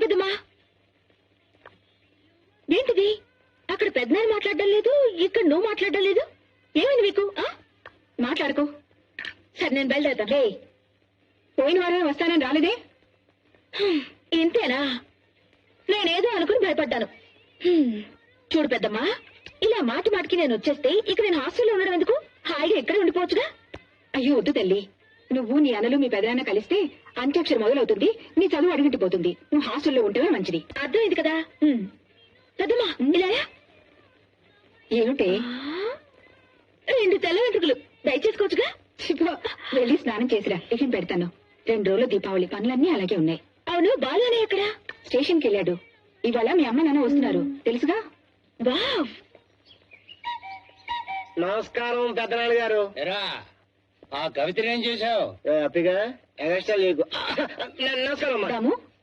పెద్దమ్మా ఏంటిది? అక్కడ పెద్దనాన్న మాట్లాడడం లేదు, ఇక్కడ నువ్వు మాట్లాడడం లేదు. ఏమైంది మీకు? మాట్లాడుకో. సరే నేను బయలుదేరతా. పోయిన వారం వస్తానని రాలేదే? ఇంతేనా? నేనేదో అనుకుని భయపడ్డాను. చూడు పెద్దమ్మా, ఇలా మాటి మాటికి నేను వచ్చేస్తే ఇక నేను హాస్టల్లో ఉండడం ఎందుకు? హాయిగా ఇక్కడే ఉండిపోవచ్చుగా. అయ్యో వద్దు తల్లి, నువ్వు నీ అన్నలు మీ పెదనాన్న కలిస్తే అంత్యాక్షరం మొదలవుతుంది, నీ చదువు అడిగిపోతుంది. నువ్వు హాస్టల్లో ఉంటేనే మంచిది. అర్థమైంది కదా? పెద్దమ్మా ఇలా ఏమిటే? 2 తెల్ల వెంట్రుకలు దయచేసుకోవచ్చుగా. వెళ్ళి స్నానం చేసిరా, టిఫిన్ పెడతాను. 2 రోజులు దీపావళి, పనులన్నీ అలాగే ఉన్నాయి. అవును, బాలునే ఎక్కడ? స్టేషన్కి వెళ్ళాడు. ఇవాళ మీ అమ్మ నాన్న వస్తున్నారు, తెలుసుగా. వావ్, నమస్కారం పెద్దనాన్న గారు. ఆ కవితను ఏం చేశావు? హ్యాపీగా నమస్కారం. రాము,